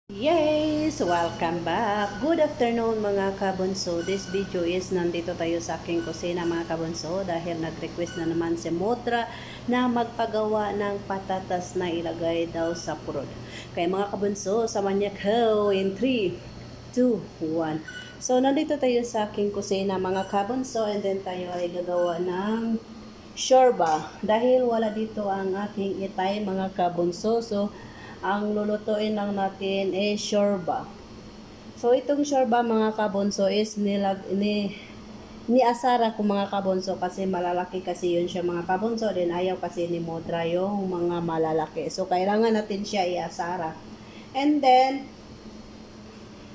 Yes! Welcome back! Good afternoon mga kabunso. This video is nandito tayo sa aking kusina mga kabunso dahil nag-request na naman si Modra na magpagawa ng patatas na ilagay daw sa purod. Kaya mga kabunso, samahan niya ko in 3, 2, 1. So nandito tayo sa aking kusina mga kabunso and then tayo ay gagawa ng shorba dahil wala dito ang aking itay mga kabunso. So ang lulutuin lang natin is shorba. So itong shorba mga kabonso is niasara ko mga kabonso kasi malalaki kasi yun siya mga kabonso, din ayaw kasi ni Modra yung mga malalaki. So kailangan natin siya iasara. And then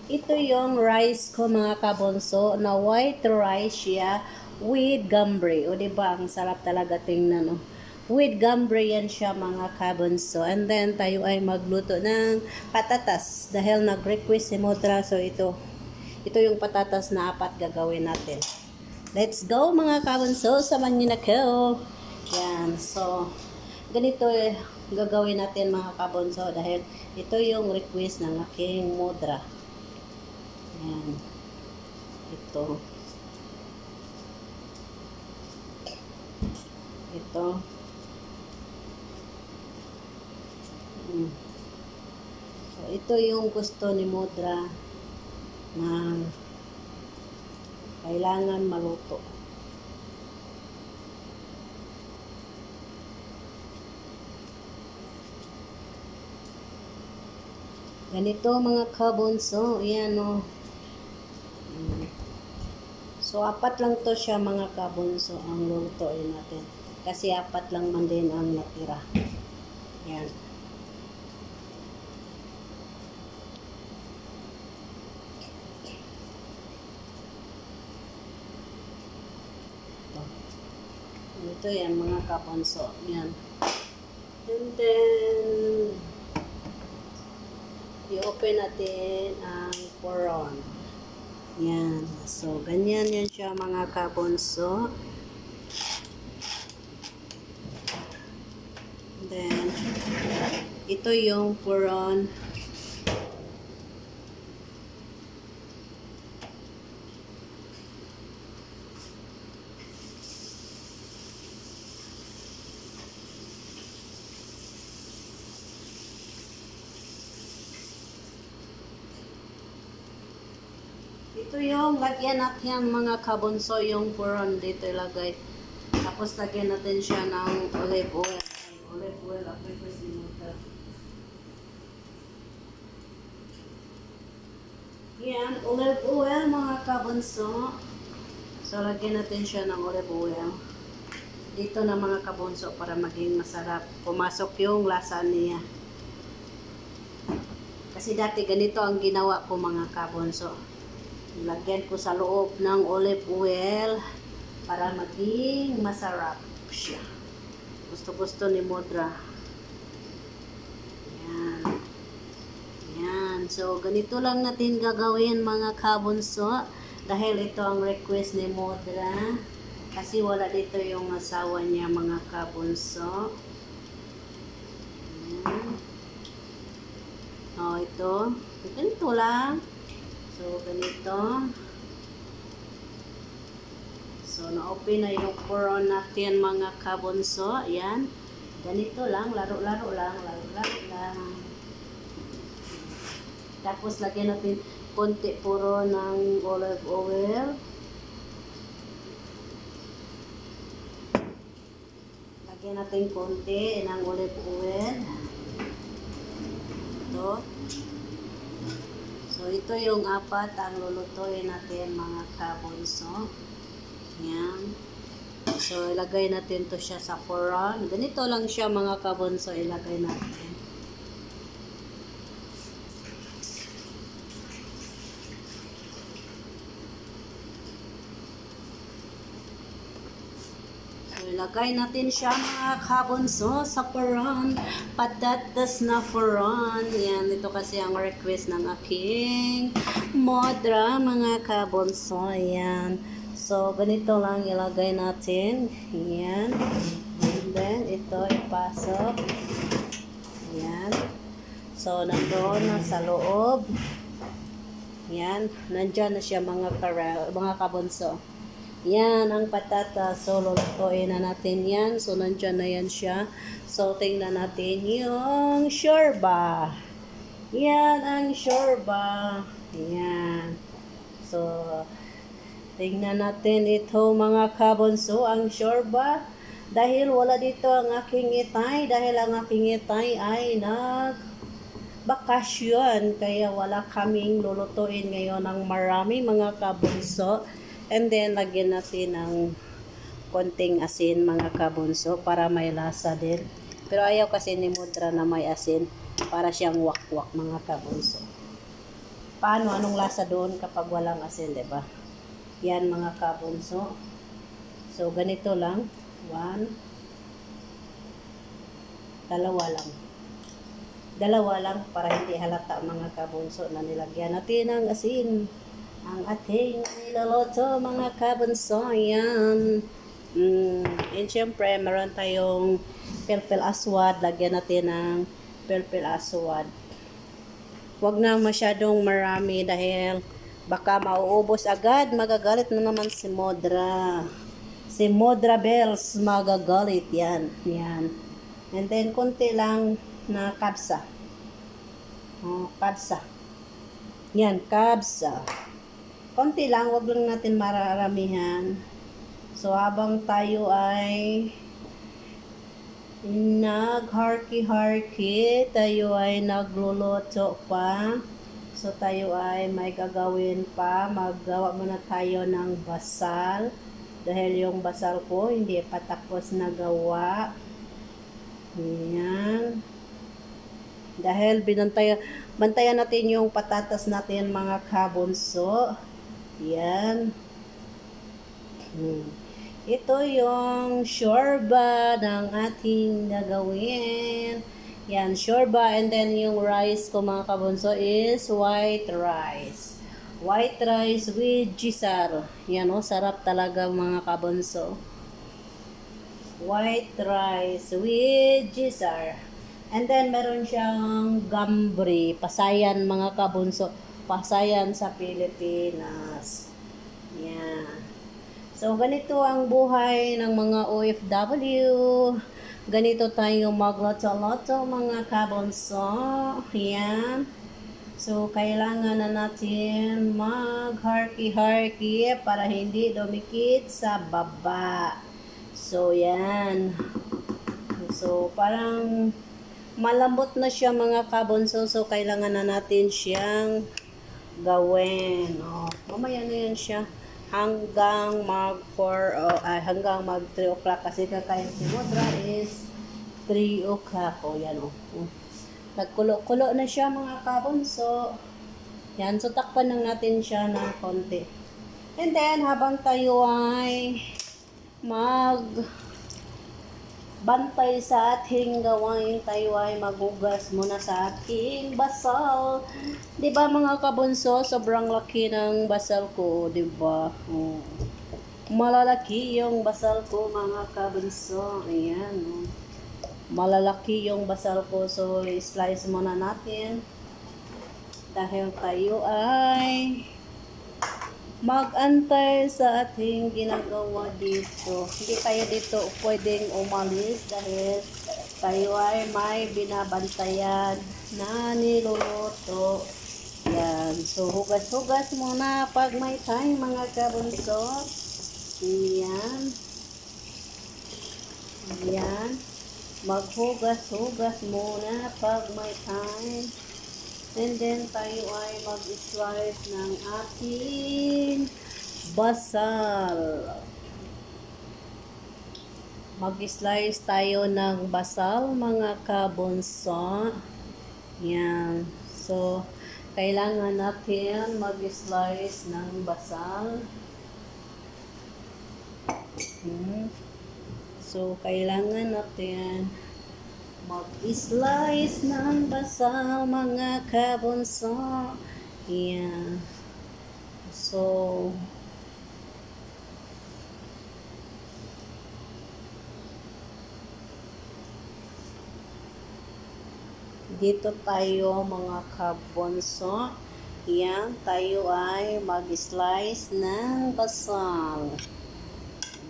ito yung rice ko mga kabonso na white rice siya with gambri. O diba ang sarap talaga tingnan, no? With gambri yan siya mga kabonso. And then tayo ay magluto ng patatas dahil nag-request si Modra. So ito yung patatas na 4 gagawin natin. Let's go mga kabonso, samahan niyo na ko. Yan, so ganito gagawin natin mga kabonso dahil ito yung request ng aking Modra. Yan, ito So, ito yung gusto ni Modra na kailangan maluto. Ganito mga kabonso, yan o. So, 4 lang to siya mga kabonso ang lulutuin natin. Kasi 4 lang man din ang natira. Yan. Ito yan mga kabonso. Yan. And then, i-open natin ang puron. Yan. So, ganyan yan siya mga kabonso. Then, ito yung puron. Ito yung lagyan natin mga kabonso, yung puron dito ilagay. Tapos lagyan natin siya ng olive oil. Olive oil, apoy ko sinuta. Yan, olive oil mga kabonso. So lagyan natin siya ng olive oil. Dito na mga kabonso para maging masarap. Pumasok yung lasa niya. Kasi dati ganito ang ginawa ko mga kabonso. Lagyan ko sa loob ng olive oil para maging masarap siya. Gusto-gusto ni Modra. Yan. Yan. So, ganito lang natin gagawin mga kabonso. Dahil ito ang request ni Modra. Kasi wala dito yung asawa niya mga kabonso. Yan. O, ito. Ganito lang. So, ganito. So, na-open na yung puron natin mga kabonso. Ayan. Ganito lang. Laro-laro lang. Laro-laro lang. Tapos, lagyan natin konti puro ng olive oil. Lagyan natin konti ng olive oil. Ito. So, ito yung 4 ang lulutuin natin mga kabonso. Yan. So, ilagay natin to siya sa puron. Ganito lang siya mga kabonso, ilagay natin. So, ilagay natin siya mga kabonso sa puron. Patatas na puron. Yan, ito kasi ang request ng aking Modra mga kabonso. Yan. So, ganito lang ilagay natin. Yan. And then, ito ipasok. Yan. So, nandoon na sa loob. Yan, nandyan na siya mga kabunso. Yan ang patatas. So, lulutuin na natin yan. So, nandyan na yan siya. So, tingnan natin yung shorba. Yan ang shorba. Yan. So, tingnan natin ito mga kabunso, ang shorba. Dahil wala dito ang aking itay. Dahil ang aking itay ay bakasyon, kaya wala kaming lulutuin ngayon ng marami mga kabunso. And then lagyan natin ng konting asin mga kabunso para may lasa din. Pero ayaw kasi ni Mudra na may asin, para siyang wakwak mga kabunso. Paano, anong lasa doon kapag walang asin, diba? Yan mga kabunso. So ganito lang, 1, 2 lang. 2 lang para hindi halata mga kabunso na nilagyan natin ng asin. Ang ating niloloto mga kabunso. Ayan. And syempre, meron tayong pilpil aswad. Lagyan natin ng pilpil aswad. Huwag na masyadong marami dahil baka mauubos agad. Magagalit na naman si Mudra. Si Mudra Bells magagalit. Yan. Yan. And then, konti lang na kabsa. Kabsa. Yan, kabsa. Konti lang, wag lang natin mararamihan. So, habang tayo ay nagharki-harki, tayo ay nagluluto pa. So, tayo ay may gagawin pa. Maggawa muna tayo ng basal. Dahil yung basal ko, hindi pa tapos na gawa. Yan. Dahil bantayan natin yung patatas natin mga kabunso. Yan. Ito yung shorba ng ating gagawin. Yan, shorba. And then yung rice ko mga kabunso is white rice. White rice with gisar. Yan o, sarap talaga mga kabunso. White rice with gisar. And then meron siyang gambri, pasayan mga kabunso, pasayan sa Pilipinas. Yan. So ganito ang buhay ng mga OFW. Ganito tayo magloto-loto mga kabunso. Yan. So kailangan na natin magharki-harki para hindi dumikit sa baba. So, yan. So, parang malambot na siya mga kabunso. So, kailangan na natin siyang gawin. Mamaya na yan siya. Hanggang hanggang mag 3 o'clock. Kasi kakain si Mudra is 3 o'clock. Yan nagkulo-kulo na siya mga kabunso. Yan. So, takpan lang natin siya ng konti. And then, habang tayo ay bantay sa ating gawain, tayo ay maghugas muna sa ating basal. 'Di ba mga kabunso, sobrang laki ng basal ko, 'di ba? Malalaki yung basal ko mga kabunso. Ayan. Malalaki yung basal ko, so slice muna natin. Dahil tayo ay mag-antay sa ating ginagawa dito. Hindi tayo dito pwedeng umalis dahil tayo ay may binabantayan na niluluto. Yan. So, hugas-hugas muna pag may time mga kabunso. Yan. Yan. Maghugas-hugas muna pag may time. And then, tayo ay mag-slice ng ating basal. Mag-slice tayo ng basal, mga kabunso. Yan. So, kailangan natin mag-slice ng basal. So, kailangan natin mag-slice ng basal mga kabunso. Yan. So, dito tayo mga kabonso. Yan, tayo ay mag-slice ng basal.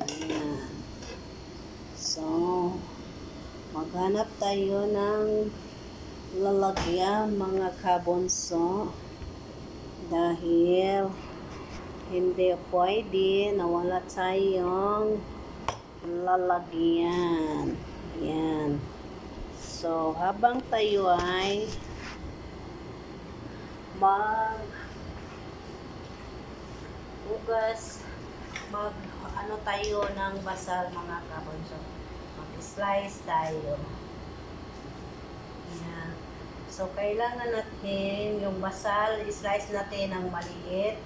Ayan. So, maghanap tayo ng lalagyan mga kabonso. Dahil hindi pwede na wala tayong lalagyan. Yan. So, habang tayo ay ano tayo ng basal mga kabonso. Mag-slice tayo. Yan. So, kailangan natin yung basal, i-slice natin ng maliit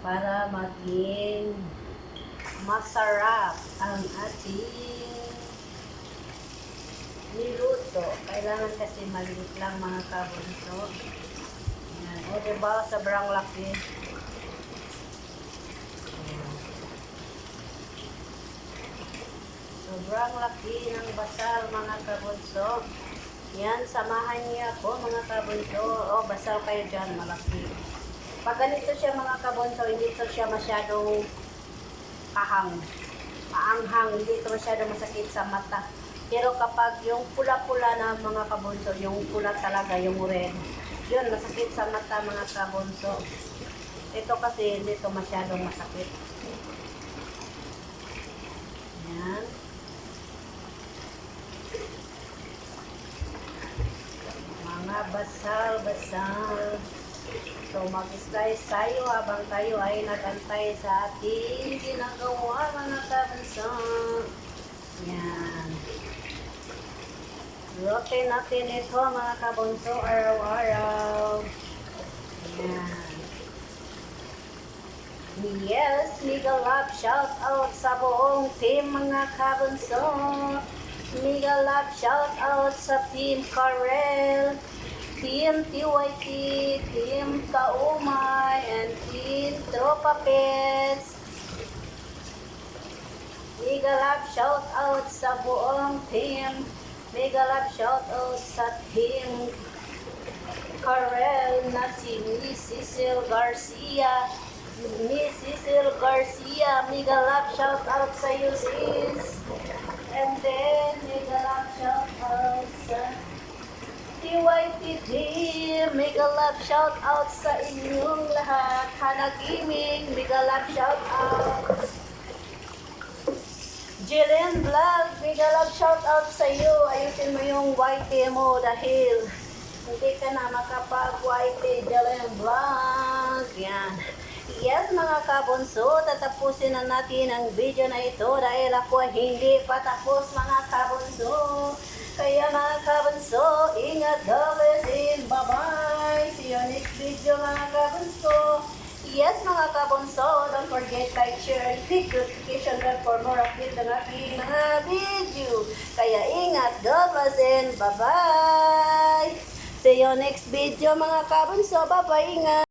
para maging masarap ang ating niluto. Kailangan kasi maliit lang mga kabonso. Yan. O diba, sobrang laki. Yan. Sobrang laki ng basal mga kabonso. Yan, samahan niya ako mga kabonso. O, basal kayo dyan, malaki. Pag ganito siya mga kabonso, hindi ito siya masyadong maanghang, hindi ito masyadong masakit sa mata. Pero kapag yung pula-pula na mga kabonso, yung pula talaga, yung red, yun, masakit sa mata mga kabonso. Ito kasi hindi ito masyadong masakit. Yan. Mga basal. So, mag-slice tayo habang tayo ay nagantay sa ating ginagawa mga kabonso. Yan. Rotate natin ito mga kabonso araw-araw. Yan. Yes, mega love shout out sa buong team mga kabonso. Mega love shout out sa Team Karel, Team TYT, Team Kaumay, and Team Tropa Pets. Mega love shout out sa buong team. Mega love shout out sa Team Karel na si Miss Cecil Garcia. Miss Cecil Garcia, mega love shout out sa iyo sis. And then, mega love shout out sa TYT team. Mega love shout out sa inyong lahat. Hanagiming, mega love shout out. Jillian Vlog, mega love shout out sa iyo. Ayusin mo yung YT mo dahil hindi ka na makapag-YT. Jillian Vlog. Yan. Yes mga kabonso, tatapusin na natin ang video na ito dahil ako hindi pa tapos mga kabonso. Kaya mga kabonso, ingat, God bless, and bye-bye. See you next video mga kabonso. Yes mga kabonso, don't forget like, share, and click notification bell for more updates ng aking mga video. Kaya ingat, God bless, and bye-bye. See you next video mga kabonso. Bye-bye, ingat.